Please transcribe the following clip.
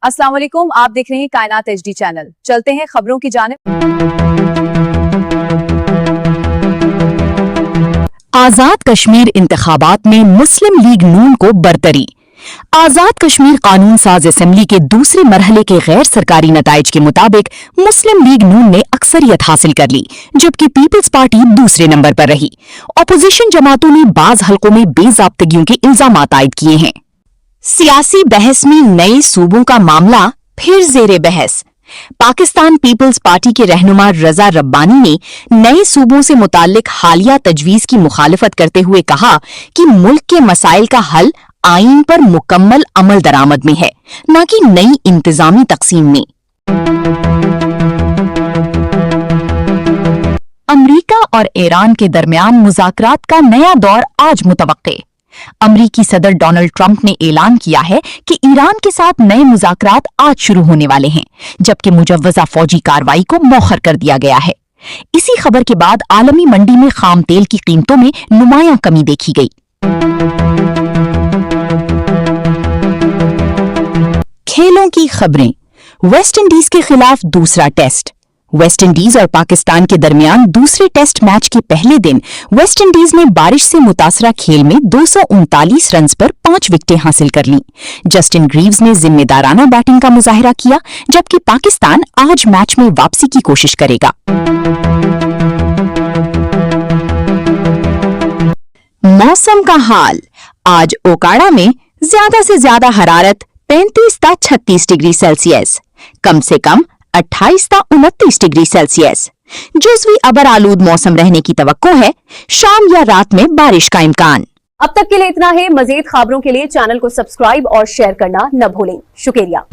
अस्सलाम वालेकुम, आप देख रहे हैं कायनात HD चैनल। चलते हैं खबरों की जानिब। आजाद कश्मीर इंतखाबात में मुस्लिम लीग नून को बरतरी। आजाद कश्मीर कानून साज असेंबली के दूसरे मरहले के गैर सरकारी नताइज के मुताबिक मुस्लिम लीग नून ने अक्सरियत हासिल कर ली, जबकि पीपल्स पार्टी दूसरे नंबर पर रही। अपोजिशन जमातों ने बाज हलकों में बेजाब्तगियों के इल्जाम आयद किए हैं। सियासी बहस में नए सूबों का मामला फिर जेरे बहस। पाकिस्तान पीपल्स पार्टी के रहनुमा रजा रब्बानी ने नए सूबों से मुताल्लिक हालिया तजवीज की मुखालिफत करते हुए कहा कि मुल्क के मसाइल का हल आईन पर मुकम्मल अमल दरामद में है, न कि नई इंतजामी तकसीम में। अमरीका और ईरान के दरमियान मुज़ाकरात का नया दौर आज मुतवक्के। अमरीकी सदर डोनाल्ड ट्रंप ने ऐलान किया है कि ईरान के साथ नए मुज़ाकरात आज शुरू होने वाले हैं, जबकि मुजव्वज़ा फौजी कार्रवाई को मौखर कर दिया गया है। इसी खबर के बाद आलमी मंडी में खाम तेल की कीमतों में नुमायां कमी देखी गई। खेलों की खबरें। वेस्ट इंडीज के खिलाफ दूसरा टेस्ट। वेस्ट इंडीज और पाकिस्तान के दरमियान दूसरे टेस्ट मैच के पहले दिन वेस्ट इंडीज ने बारिश से मुतासरा खेल में 239 रन्स पर 5 विकेटें हासिल कर लीं। जस्टिन ग्रीव्स ने जिम्मेदाराना बैटिंग का मुजाहिरा किया, जबकि पाकिस्तान आज मैच में वापसी की कोशिश करेगा। मौसम का हाल। आज ओकाड़ा में ज्यादा से ज्यादा हरारत 35 ता 36 डिग्री सेल्सियस, कम से कम 28 ता 29 डिग्री सेल्सियस। जुज़वी अबर आलूद मौसम रहने की तवक्को है। शाम या रात में बारिश का इम्कान। अब तक के लिए इतना है। मजीद खबरों के लिए चैनल को सब्सक्राइब और शेयर करना न भूलें। शुक्रिया।